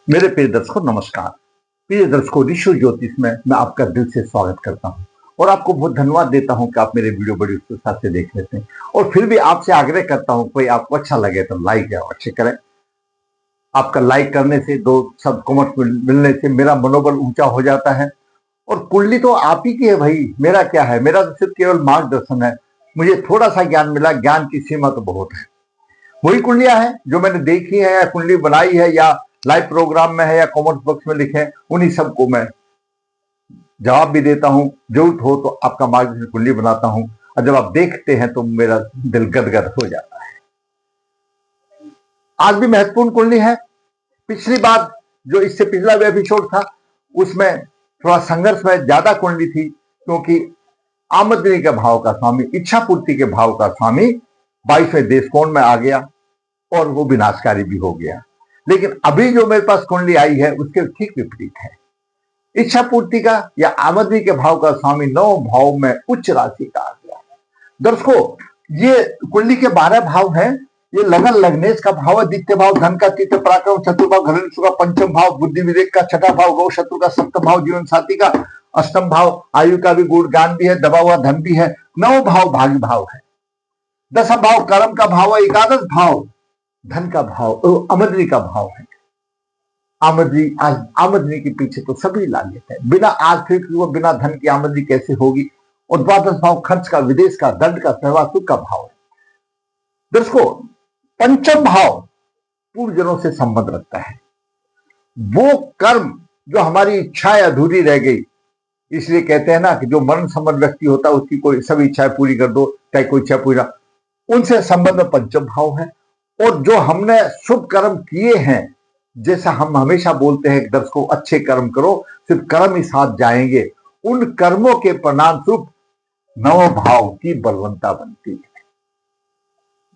मेरे प्रिय दर्शकों नमस्कार। प्रिय दर्शकों, ऋषि ज्योतिष में मैं आपका दिल से स्वागत करता हूं और आपको बहुत धन्यवाद देता हूं कि आप मेरे वीडियो बड़ी उत्सुकता से देख लेते हैं। और फिर भी आपसे आग्रह करता हूं, कोई आपको अच्छा लगे तो लाइक अवश्य करें। आपका लाइक करने से, दो शब्द कमेंट मिलने से मेरा मनोबल ऊंचा हो जाता है। और कुंडली तो आप ही की है भाई, मेरा क्या है, मेरा तो सिर्फ केवल मार्गदर्शन है। मुझे थोड़ा सा ज्ञान मिला, ज्ञान की सीमा तो बहुत है। वही कुंडलियां हैं जो मैंने देखी है या कुंडली बनाई है या लाइव प्रोग्राम में है या कमेंट बॉक्स में लिखे हैं, उन्हीं सबको मैं जवाब भी देता हूं। जरूरत हो तो आपका मार्गदर्शन कुंडली बनाता हूं और जब आप देखते हैं तो मेरा दिल गदगद हो जाता है। आज भी महत्वपूर्ण कुंडली है। पिछली बार जो इससे पिछला एपिसोड था उसमें थोड़ा संघर्ष में ज्यादा कुंडली थी, क्योंकि आमदनी के भाव का स्वामी, इच्छा पूर्ति के भाव का स्वामी 22वें देश कोण में आ गया और वो विनाशकारी भी हो गया। लेकिन अभी जो मेरे पास कुंडली आई है उसके ठीक विपरीत है। इच्छा पूर्ति का या आमदनी के भाव का स्वामी 9 भाव में उच्च राशि का आ गया। दर्शकों, ये कुंडली के 12 भाव हैं। ये लगन लग्नेश का भाव है, द्वितीय भाव धन का, तृतीय पराक्रम, चतुर्थ भाव घरेलू का, पंचम भाव बुद्धि विवेक का, छठा भाव गौ शत्रु का, सप्तम भाव जीवन साथी का, अष्टम भाव आयु का भी, गुण ज्ञान भी है, दबा हुआ धन भी है, 9 भाव भाग्य भाव है, 10 भाव कर्म का भाव है, एकादश भाव धन का भाव, आमदनी का भाव है। आमदनी के पीछे तो सभी लालित है। बिना आर्थिक व बिना धन की आमदनी कैसे होगी। और द्वादश भाव खर्च का, विदेश का, दंड का, सहवास सुख का भाव है। दर्शकों, पंचम भाव पूर्वजनों से संबंध रखता है। वो कर्म जो हमारी इच्छाएं अधूरी रह गई, इसलिए कहते हैं ना कि जो मरण संबंध व्यक्ति होता है उसकी कोई सभी इच्छाएं पूरी कर दो, चाहे कोई इच्छा पूरी, उनसे संबंध में पंचम भाव है। और जो हमने शुभ कर्म किए हैं, जैसा हम हमेशा बोलते हैं दर्शकों, अच्छे कर्म करो, सिर्फ कर्म ही साथ जाएंगे, उन कर्मों के परिणाम स्वरूप 9 भाव की बलवंता बनती है।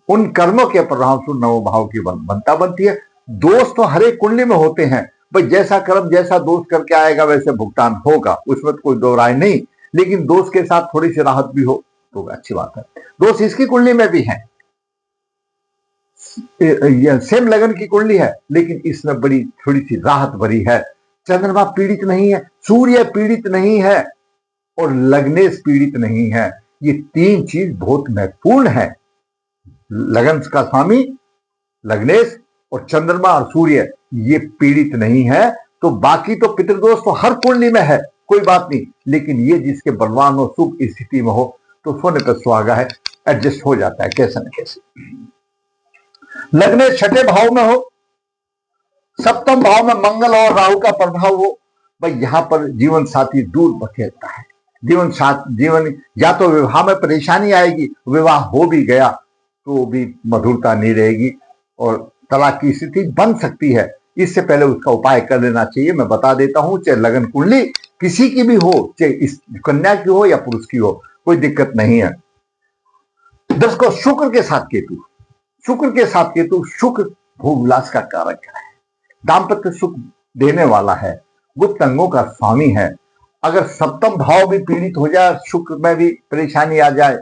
उन कर्मों के परिणाम स्वरूप 9 भाव की बलवंता बनती है। दोष तो हर एक कुंडली में होते हैं भाई, जैसा कर्म जैसा दोष करके आएगा वैसे भुगतान होगा, उसमें तो कोई दो राय नहीं। लेकिन दोष के साथ थोड़ी सी राहत भी हो तो अच्छी बात है। दोष इसकी कुंडली में भी है, सेम लगन की कुंडली है, लेकिन इसमें बड़ी थोड़ी सी राहत भरी है। चंद्रमा पीड़ित नहीं है, सूर्य पीड़ित नहीं है और लग्नेश पीड़ित नहीं है। ये 3 चीज बहुत महत्वपूर्ण है। लगन का स्वामी लग्नेश और चंद्रमा और सूर्य ये पीड़ित नहीं है। तो बाकी तो पितृदोष तो हर कुंडली में है, कोई बात नहीं। लेकिन ये जिसके बलवान हो, शुभ स्थिति में हो, तो सोने पर सुहागा है, एडजस्ट हो जाता है कैसे न कैसे। लग्नेश छठे भाव में हो, सप्तम भाव में मंगल और राहु का प्रभाव हो, भाई यहां पर जीवन साथी दूर बखेरता है। जीवन या तो विवाह में परेशानी आएगी, विवाह हो भी गया तो भी मधुरता नहीं रहेगी और तलाक की स्थिति बन सकती है। इससे पहले उसका उपाय कर लेना चाहिए। मैं बता देता हूं, चाहे लगन कुंडली किसी की भी हो, चाहे इस कन्या की हो या पुरुष की हो, कोई दिक्कत नहीं है। दर्शकों, शुक्र के साथ केतु, शुक्र भोग विलास का कारक है, दाम्पत्य सुख देने वाला है, गुप्त अंगों का स्वामी है। अगर सप्तम भाव भी पीड़ित हो जाए, शुक्र में भी परेशानी आ जाए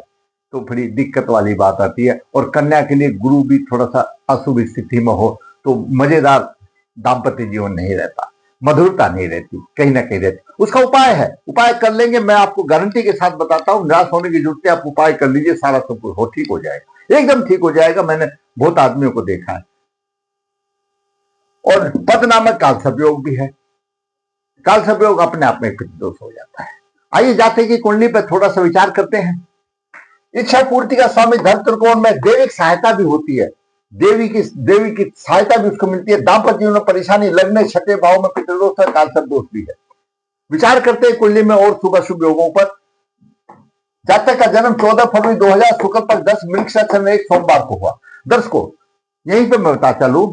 तो बड़ी दिक्कत वाली बात आती है। और कन्या के लिए गुरु भी थोड़ा सा अशुभ स्थिति में हो तो मजेदार दाम्पत्य जीवन नहीं रहता, मधुरता नहीं रहती, कहीं ना कहीं रहती। उसका उपाय है, उपाय कर लेंगे, मैं आपको गारंटी के साथ बताता हूं, निराश होने की जरूरत है। आप उपाय कर लीजिए, सारा सब हो ठीक हो जाएगा, एकदम ठीक हो जाएगा। मैंने बहुत आदमियों को देखा है। और पद नामक काल सर्पयोग भी है। काल सर्पयोग अपने आप में पितृदोष हो जाता है। आइए जाते की कुंडली पर थोड़ा सा विचार करते हैं। इच्छा पूर्ति का स्वामी धन त्रिकोण में, दैविक सहायता भी होती है, देवी की सहायता भी उसको मिलती है। दाम्पत्य जीवन में परेशानी, लगने छठे भाव में पितृदोष है, काल सर्प दोष भी है। विचार करते हैं कुंडली में और शुभ अशुभ योगों पर। जातक का जन्म 14 फरवरी 2000 शुक्ल पर 10 मृगशिरा में एक सोमवार को हुआ। दर्शकों, यहीं पर मैं बता चलूं,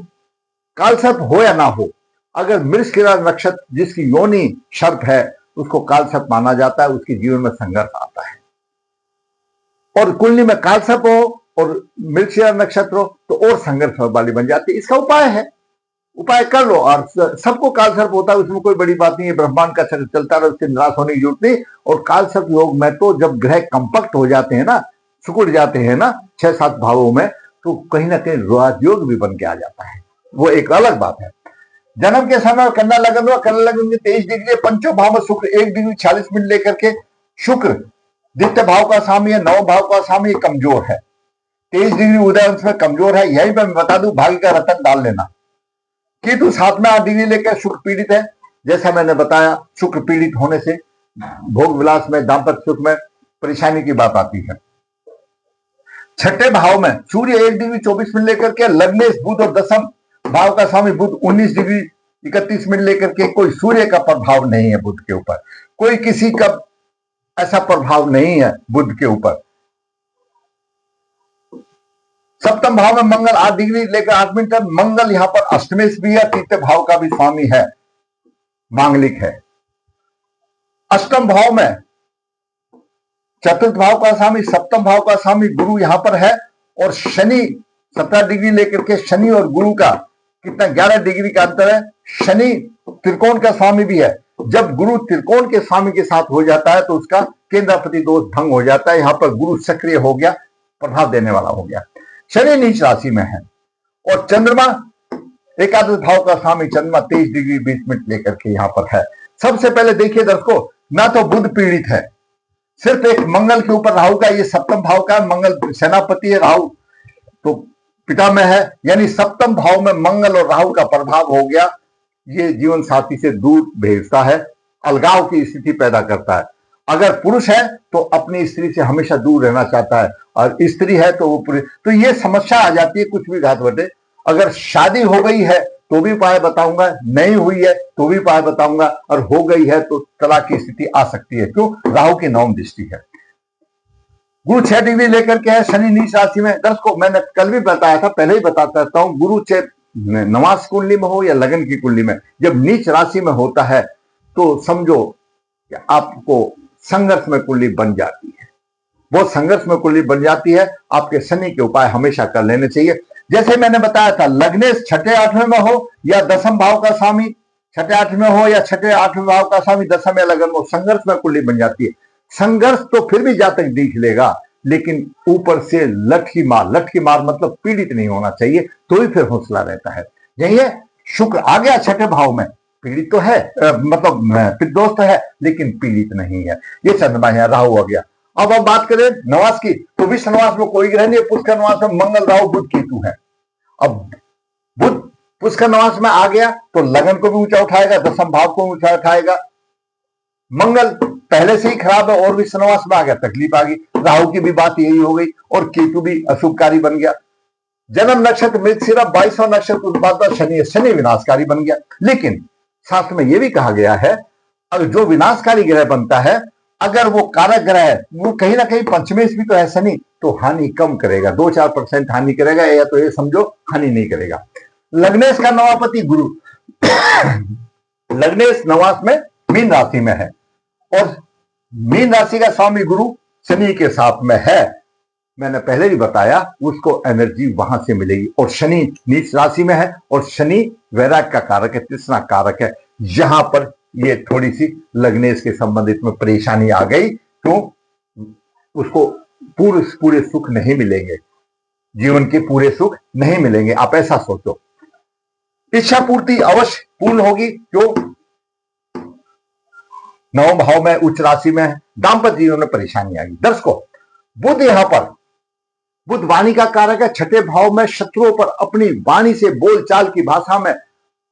कालसर्प हो या ना हो, अगर मृगशिरा नक्षत्र जिसकी योनि सर्प है उसको कालसर्प माना जाता है, उसके जीवन में संघर्ष आता है। और कुंडली में कालसर्प हो और मृगशिरा नक्षत्र हो तो और संघर्ष वाली बन जाती है। इसका उपाय है, उपाय कर लो। और सबको कालसर्प होता है, उसमें कोई बड़ी बात नहीं है, ब्रह्मांड का चक्र चलता रहे, उससे निराश होने की जरूरत नहीं। और कालसर्प योग में तो जब ग्रह कंपैक्ट हो जाते हैं ना, सिकुड़ जाते हैं ना 6-7 भावों में, तो कहीं ना कहीं राजयोग भी बन के आ जाता है, वो एक अलग बात है। जन्म के समय कन्या लगन हुआ, कन्या लगन में 23 डिग्री, पंचम भाव में शुक्र 1 डिग्री 40 मिनट लेकर के, शुक्र द्वितीय भाव का स्वामी है, नौ भाव का स्वामी कमजोर है, 23 डिग्री उदय अंश में कमजोर है। यही मैं बता दूं, भाग्य का रतन डाल लेना। केतु 7 में 8 डिग्री लेकर शुक्र पीड़ित है। जैसा मैंने बताया, शुक्र पीड़ित होने से भोग विलास में, दाम्पत्य सुख में परेशानी की बात आती है। छठे भाव में सूर्य 1 डिग्री 24 मिनट लेकर के, लग्नेश बुध और दसम भाव का स्वामी बुध 19 डिग्री 31 मिनट लेकर के। कोई सूर्य का प्रभाव नहीं है बुध के ऊपर, कोई किसी का ऐसा प्रभाव नहीं है बुध के ऊपर। सप्तम भाव में मंगल 8 डिग्री लेकर 8 मिनट तक, मंगल यहां पर अष्टमेश भी है, तृतीय भाव का भी स्वामी है, मांगलिक है। अष्टम भाव में चतुर्थ भाव का स्वामी, सप्तम भाव का स्वामी गुरु यहां पर है, और शनि 17 डिग्री लेकर के, शनि और गुरु का कितना 11 डिग्री का अंतर है। शनि त्रिकोण का स्वामी भी है। जब गुरु त्रिकोण के स्वामी के साथ हो जाता है तो उसका केंद्रापति दोष भंग हो जाता है। यहां पर गुरु सक्रिय हो गया, प्रभाव देने वाला हो गया। शनि नीच राशि में है, और चंद्रमा एकादश भाव का स्वामी चंद्रमा 23 डिग्री 20 मिनट लेकर के यहां पर है। सबसे पहले देखिए दर्शकों, ना तो बुध पीड़ित है, सिर्फ एक मंगल के ऊपर राहु का, ये सप्तम भाव का, मंगल सेनापति है, राहु तो पिता में है, यानी सप्तम भाव में मंगल और राहु का प्रभाव हो गया। ये जीवन साथी से दूर भेजता है, अलगाव की स्थिति पैदा करता है। अगर पुरुष है तो अपनी स्त्री से हमेशा दूर रहना चाहता है, और स्त्री है तो वो पूरी, तो ये समस्या आ जाती है कुछ भी घात बटे। अगर शादी हो गई है तो भी उपाय बताऊंगा, नहीं हुई है तो भी उपाय बताऊंगा, और हो गई है तो तलाक की स्थिति आ सकती है। क्यों? राहु की नवम दृष्टि है। गुरु 6 डिग्री लेकर के है, शनि नीच राशि में। दर्शकों मैंने कल भी बताया था, पहले ही बताता रहता हूं, गुरु चाहे नवास कुंडली में हो या लगन की कुंडली में, जब नीच राशि में होता है तो समझो कि आपको संघर्ष में कुंडली बन जाती है, बहुत संघर्ष में कुंडली बन जाती है। आपके शनि के उपाय हमेशा कर लेने चाहिए। जैसे मैंने बताया था, लग्नेश छठे आठवें में हो या दसम भाव का स्वामी छठे आठवें में हो, या छठे आठवें भाव का स्वामी दसम या लगन में हो, संघर्ष में कुंडली बन जाती है। संघर्ष तो फिर भी जातक दिख लेगा, लेकिन ऊपर से लठ की मार मतलब पीड़ित नहीं होना चाहिए, तो ही फिर हौसला रहता है। यही है, शुक्र आ गया छठे भाव में, पीड़ित तो है, मतलब दोस्त है, लेकिन पीड़ित नहीं है। ये चंद्रमा है, राहु हो गया। अब बात करें नवास की, तो विश्व नवास में कोई ग्रह नहीं है। पुष्कर नवास में मंगल, राहु, बुध, केतु है। अब बुध पुष्कर नवास में आ गया तो लगन को भी ऊंचा उठाएगा, दसम भाव को ऊंचा उठाएगा। मंगल पहले से ही खराब है और विश्व नवास में आ गया, तकलीफ आ गई। राहु की भी बात यही हो गई, और केतु भी अशुभकारी बन गया। जन्म नक्षत्र मृगशिरा 22वां नक्षत्र उत्पाद शनि विनाशकारी बन गया। लेकिन शास्त्र में यह भी कहा गया है, अगर जो विनाशकारी ग्रह बनता है, अगर वो कारक ग्रह है, वो कहीं ना कहीं पंचमेश भी तो है शनि, तो हानि कम करेगा, 2-4% हानि करेगा, या तो ये समझो हानि नहीं करेगा। लग्नेश का नवापति गुरु लग्नेश नवास में मीन राशि में है, और मीन राशि का स्वामी गुरु शनि के साथ में है। मैंने पहले ही बताया, उसको एनर्जी वहां से मिलेगी। और शनि नीच राशि में है, और शनि वैराग्य का कारक है, तृष्णा कारक है। यहां पर ये थोड़ी सी लग्नेश के संबंधित में परेशानी आ गई, तो उसको पूरे सुख नहीं मिलेंगे, जीवन के पूरे सुख नहीं मिलेंगे। आप ऐसा सोचो, इच्छा पूर्ति अवश्य पूर्ण होगी, जो नवम भाव में उच्च राशि में है। दाम्पत्य जीवन में परेशानी आएगी। दर्शकों, बुध यहां पर, बुध वाणी का कारक है, छठे भाव में शत्रुओं पर अपनी वाणी से, बोलचाल की भाषा में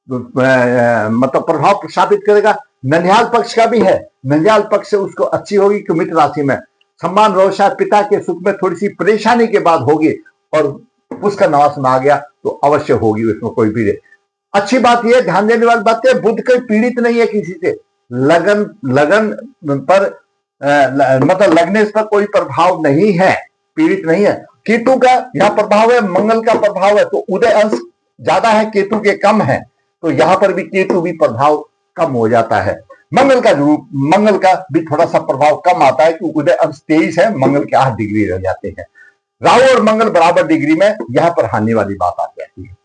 मतलब प्रभाव प्रस्थापित करेगा। ननिहाल पक्ष का भी है, ननिहाल पक्ष से उसको अच्छी होगी कि मित्र राशि में सम्मान रोषा, पिता के सुख में थोड़ी सी परेशानी के बाद होगी, और उसका नवास में आ गया तो अवश्य होगी, उसमें कोई भी रहे। अच्छी बात यह ध्यान देने वाली बात है, बुध कोई पीड़ित नहीं है किसी से। लगन पर मतलब लग्नेश पर कोई प्रभाव नहीं है, पीड़ित नहीं है। केतु का यहां प्रभाव है, मंगल का प्रभाव है, तो उदय अंश ज्यादा है, केतु के कम है, तो यहां पर भी केतु भी प्रभाव कम हो जाता है। मंगल का भी थोड़ा सा प्रभाव कम आता है, कि उदय अंश 23 है, मंगल के 8 डिग्री रह जाते हैं। राहु और मंगल बराबर डिग्री में, यहां पर हानि वाली बात आ जाती है।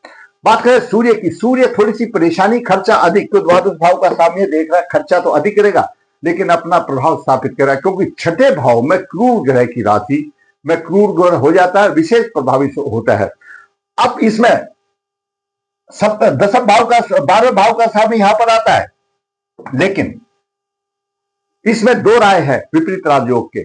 बात करें सूर्य की, सूर्य थोड़ी सी परेशानी, खर्चा अधिक, तो द्वादश भाव का सामने देख रहा है, खर्चा तो अधिक करेगा, लेकिन अपना प्रभाव स्थापित करेगा, क्योंकि छठे भाव में क्रूर ग्रह की राशि में क्रूर ग्रह हो जाता है, विशेष प्रभावित होता है। अब इसमें सब दसम भाव का 12वें भाव का स्वामी यहां पर आता है, लेकिन इसमें दो राय है विपरीत राजयोग के।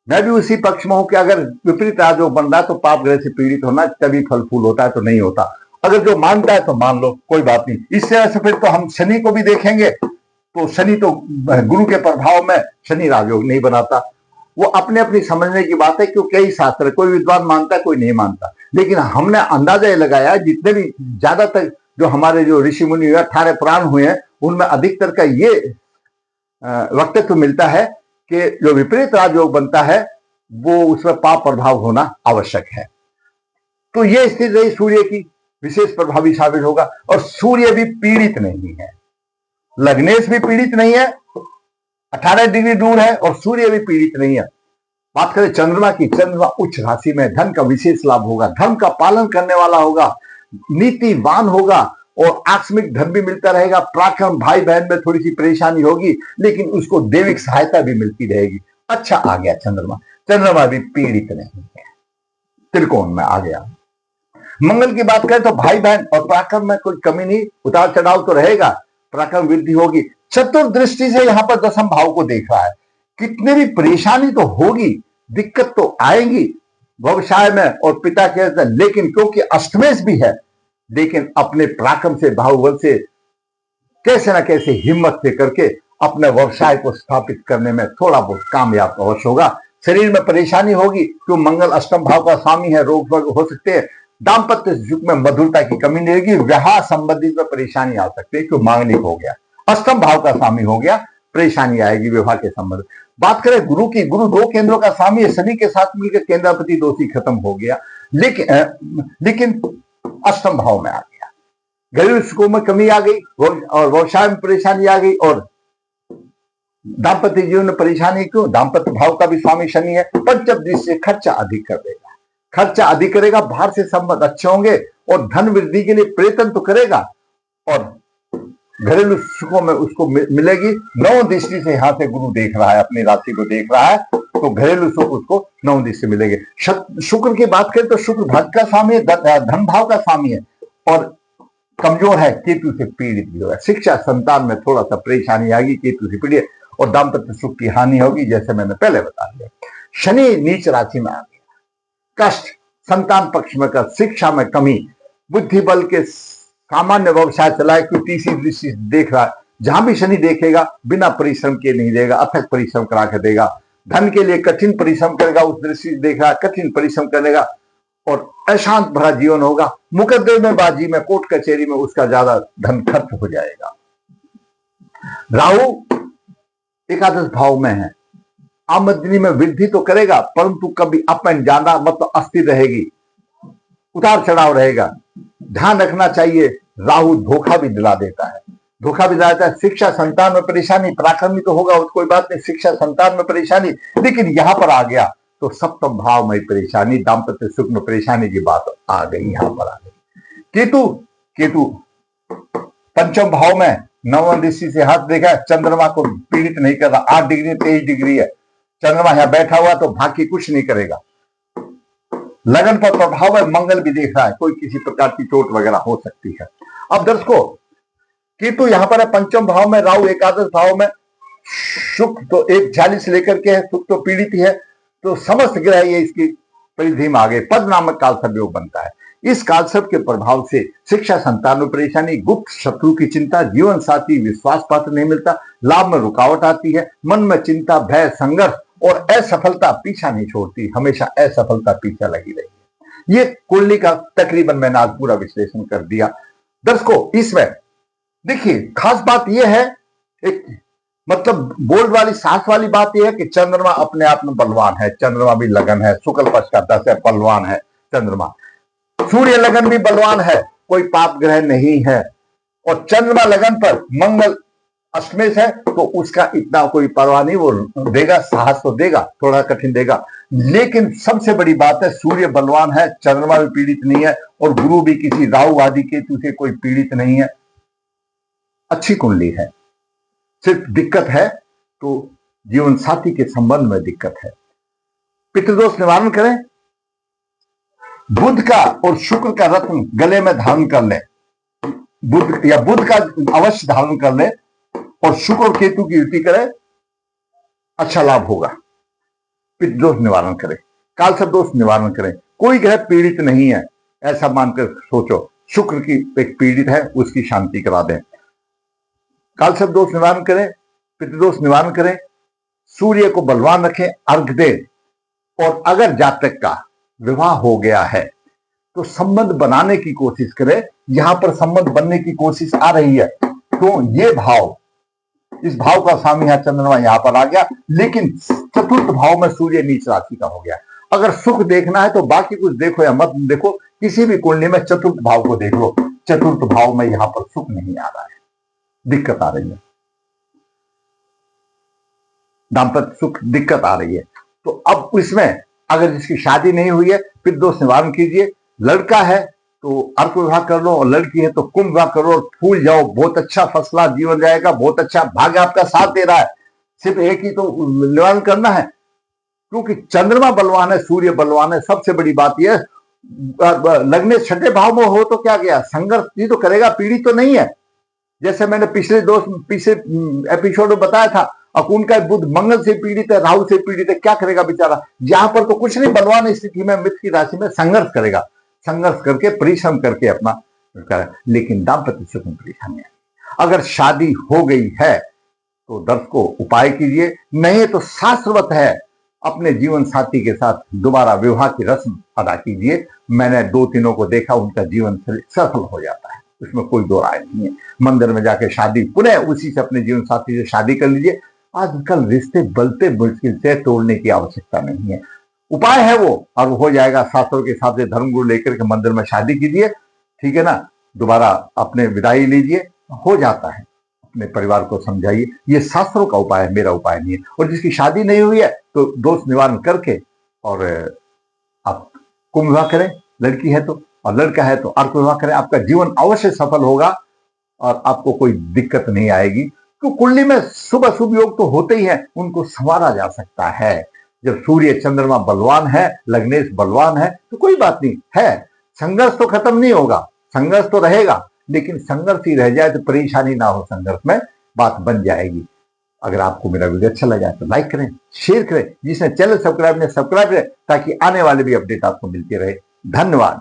मैं भी उसी पक्ष में हूं कि अगर विपरीत राजयोग बन रहा है तो पाप ग्रह से पीड़ित होना तभी फल फूल होता है, तो नहीं होता। अगर जो मानता है तो मान लो, कोई बात नहीं। इस तरह से फिर तो हम शनि को भी देखेंगे, तो शनि तो गुरु के प्रभाव में शनि राजयोग नहीं बनाता। वो अपने अपनी समझने की बात है, क्योंकि कई शास्त्र, कोई विद्वान मानता है, कोई नहीं मानता। लेकिन हमने अंदाजा ये लगाया, जितने भी ज्यादातर जो हमारे जो ऋषि मुनि 18 पुराण हुए हैं, उनमें अधिकतर का ये वक्तव्य मिलता है कि जो विपरीत राजयोग बनता है वो उसमें पाप प्रभाव होना आवश्यक है। तो ये स्थिति रही सूर्य की, विशेष प्रभावी साबित होगा। और सूर्य भी पीड़ित नहीं है, लग्नेश भी पीड़ित नहीं है, 18 डिग्री दूर है, और सूर्य भी पीड़ित नहीं है। बात करें चंद्रमा की, चंद्रमा उच्च राशि में, धन का विशेष लाभ होगा, धर्म का पालन करने वाला होगा, नीतिवान होगा, और आकस्मिक धन भी मिलता रहेगा। पराक्रम, भाई बहन में थोड़ी सी परेशानी होगी, लेकिन उसको दैविक सहायता भी मिलती रहेगी। अच्छा आ गया चंद्रमा, चंद्रमा भी पीड़ित नहीं है, त्रिकोण में आ गया। मंगल की बात करें तो भाई बहन और पराक्रम में कोई कमी नहीं, उतार चढ़ाव तो रहेगा, पराक्रम वृद्धि होगी। चतुर्दृष्टि से यहां पर दसम भाव को देख रहा है, कितनी भी परेशानी तो होगी, दिक्कत तो आएगी व्यवसाय में और पिता के, लेकिन क्योंकि अष्टमेश भी है, लेकिन अपने पराक्रम से, बाहुबल से, कैसे ना कैसे हिम्मत से करके अपने व्यवसाय को स्थापित करने में थोड़ा बहुत कामयाब अवश्य होगा। शरीर में परेशानी होगी, क्यों मंगल अष्टम भाव का स्वामी है, रोग हो सकते हैं। दाम्पत्य सुख में मधुरता की कमी नहीं रहेगी, विवाह संबंधित में परेशानी आ सकती है, क्यों मांगलिक हो गया, अष्टम भाव का स्वामी हो गया, परेशानी आएगी विवाह के संबंध। बात करें गुरु की, गुरु 2 केंद्रों का स्वामी है, शनि के साथ मिलकर केंद्रापति दोषी खत्म हो गया, लेकिन अष्टम भाव में आ गया। घरेलू सुखों में कमी आ गई, और व्यवसाय में परेशानी आ गई, और दाम्पत्य जीवन में परेशानी, क्यों, दाम्पत्य भाव का भी स्वामी शनि है। पंचम दृष्टि से खर्चा अधिक कर देगा, खर्चा अधिक करेगा, बाहर से संबंध अच्छे होंगे, और धन वृद्धि के लिए प्रयत्न तो करेगा, और घरेलू सुखों में उसको मिलेगी। 9 दृष्टि से यहां से गुरु देख रहा है, अपनी राशि को देख रहा है, तो घरेलू सुख उसको 9 दृष्टि से मिलेंगे। शुक्र की बात करें तो शुक्र भाग्य का स्वामी है, धन भाव का स्वामी है, और कमजोर है, केतु से पीड़ित भी होगा। शिक्षा संतान में थोड़ा सा परेशानी आएगी, केतु से पीड़ित, और दाम्पत्य सुख की हानि होगी, जैसे मैंने पहले बता दिया। शनि नीच राशि में आ गया, कष्ट, संतान पक्ष में कष्ट, शिक्षा में कमी, बुद्धि बल के सामान्य व्यवसाय चलाए, क्यों तीसरी दृष्टि देख रहा है। जहां भी शनि देखेगा बिना परिश्रम के नहीं देगा, अथक परिश्रम करा के देगा। धन के लिए कठिन परिश्रम करेगा, उस दृष्टि से देख रहा है, कठिन परिश्रम करेगा, और अशांत भरा जीवन होगा। मुकदमेबाजी में, कोर्ट कचहरी में उसका ज्यादा धन खर्च हो जाएगा। राहु एकादश भाव में है, आमदनी में वृद्धि तो करेगा, परंतु कभी अप एंड जाना, मतलब अस्थिर रहेगी, उतार चढ़ाव रहेगा। ध्यान रखना चाहिए, राहु धोखा भी दिला देता है, धोखा भी दिला देता है। शिक्षा संतान में परेशानी, पराक्रमी तो होगा, कोई बात नहीं, शिक्षा संतान में परेशानी, लेकिन यहां पर आ गया तो सप्तम भाव में परेशानी, दाम्पत्य सुख में परेशानी की बात आ गई, यहां पर आ गई। केतु पंचम भाव में 9 दृष्टि से हाथ देखा, चंद्रमा को पीड़ित नहीं कर रहा, 8 डिग्री 23 डिग्री है, चंद्रमा यहां बैठा हुआ तो भाग्य कुछ नहीं करेगा। लगन पर प्रभाव है, मंगल भी देख रहा है, कोई किसी प्रकार की चोट वगैरह हो सकती है। अब दर्शकों, केतु यहां पर है पंचम भाव में, राहु एकादश भाव में, शुक्र तो 1 से लेकर के है, शुक्र तो पीड़ित ही है, तो समस्त ग्रह ये इसकी परिधि में आ गए। पद नामक कालसर्प योग बनता है। इस कालसर्प के प्रभाव से शिक्षा संतान में परेशानी, गुप्त शत्रु की चिंता, जीवन साथी विश्वास पात्र नहीं मिलता, लाभ में रुकावट आती है, मन में चिंता, भय, संघर्ष और असफलता पीछा नहीं छोड़ती, हमेशा असफलता पीछा लगी रही है। ये कुंडली का तकरीबन मैंने आज पूरा विश्लेषण कर दिया। दर्शकों, इसमें देखिए खास बात यह है, एक मतलब बोल्ड वाली साहस वाली बात यह है कि चंद्रमा अपने आप में बलवान है, चंद्रमा भी लगन है, शुक्ल पक्ष का 10 है, बलवान है चंद्रमा। सूर्य लगन भी बलवान है, कोई पाप ग्रह नहीं है, और चंद्रमा लगन पर मंगल अष्टमेश है, तो उसका इतना कोई परवाह नहीं, वो देगा, साहस तो देगा, थोड़ा कठिन देगा। लेकिन सबसे बड़ी बात है, सूर्य बलवान है, चंद्रमा भी पीड़ित नहीं है, और गुरु भी किसी राहु आदि केतु से कोई पीड़ित नहीं है, अच्छी कुंडली है। सिर्फ दिक्कत है तो जीवन साथी के संबंध में दिक्कत है। पितृदोष निवारण करें, बुध का और शुक्र का रत्न गले में धारण कर लें, बुध या बुध का अवश्य धारण कर ले और शुक्र और केतु की युति करे, अच्छा लाभ होगा। पितृ दोष निवारण करें, काल सर्प दोष निवारण करें। कोई ग्रह पीड़ित नहीं है ऐसा मानकर सोचो, शुक्र की एक पीड़ित है, उसकी शांति करा दें। काल सर्प दोष निवारण करें, पितृदोष निवारण करें, सूर्य को बलवान रखें, अर्घ दें। और अगर जातक का विवाह हो गया है तो संबंध बनाने की कोशिश करें। यहां पर संबंध बनने की कोशिश आ रही है तो ये भाव, इस भाव का स्वामी यहां चंद्रमा यहां पर आ गया, लेकिन चतुर्थ भाव में सूर्य नीच राशि का हो गया। अगर सुख देखना है तो बाकी कुछ देखो या मत देखो, किसी भी कुंडली में चतुर्थ भाव को देख लो। चतुर्थ भाव में यहां पर सुख नहीं आ रहा है, दिक्कत आ रही है, दाम्पत्य सुख दिक्कत आ रही है। तो अब इसमें अगर जिसकी शादी नहीं हुई है, पितृ दोष निवारण कीजिए। लड़का है तो अर्क विवाह कर लो, और लड़की है तो कुंभ विवाह करो और फूल जाओ। बहुत अच्छा फसला जीवन जाएगा, बहुत अच्छा भाग्य आपका साथ दे रहा है। सिर्फ एक ही तो निवारण करना है, क्योंकि चंद्रमा बलवान है, सूर्य बलवान है। सबसे बड़ी बात यह, लगने छठे भाव में हो तो क्या गया, संघर्ष ही तो करेगा, पीड़ित तो नहीं है। जैसे मैंने पिछले एपिसोड में बताया था, अकुन का बुध मंगल से पीड़ित है, राहु से पीड़ित है, क्या करेगा बेचारा। यहां पर तो कुछ नहीं, बलवान स्थिति में मित्र की राशि में संघर्ष करेगा, संघर्ष करके परिश्रम करके अपना करेगा, लेकिन दाम्पत्य सुख में परेशानी है। अगर शादी हो गई है तो दर्शकों उपाय कीजिए, नहीं तो शास्त्रवत है अपने जीवन साथी के साथ दोबारा विवाह की रस्म अदा कीजिए। मैंने 2-3 को देखा, उनका जीवन सफल हो जाता है, उसमें कोई दो राय नहीं है। मंदिर में जाके शादी, पुनः उसी से अपने जीवन साथी से शादी कर लीजिए। आजकल रिश्ते बलते मुश्किल से तोड़ने की आवश्यकता नहीं है, उपाय है वो, और हो जाएगा। शास्त्रों के हिसाब से धर्मगुरु लेकर के मंदिर में शादी कीजिए, ठीक है ना, दोबारा अपने विदाई लीजिए, हो जाता है। अपने परिवार को समझाइए, ये शास्त्रों का उपाय है, मेरा उपाय नहीं है। और जिसकी शादी नहीं हुई है तो दोष निवारण करके और आप कुंभ विवाह करें, लड़की है तो, और लड़का है तो अर्क विवाह करें। आपका जीवन अवश्य सफल होगा और आपको कोई दिक्कत नहीं आएगी। तो कुंडली में शुभ अशुभ योग तो होते ही हैं, उनको संवारा जा सकता है। जब सूर्य चंद्रमा बलवान है, लग्नेश बलवान है, तो कोई बात नहीं है, संघर्ष तो खत्म नहीं होगा, संघर्ष तो रहेगा, लेकिन संघर्ष ही रह जाए तो परेशानी ना हो, संघर्ष में बात बन जाएगी। अगर आपको मेरा वीडियो अच्छा लगा तो लाइक करें, शेयर करें, जिसने चैनल सब्सक्राइब करें, ताकि आने वाले भी अपडेट आपको मिलते रहे। धन्यवाद।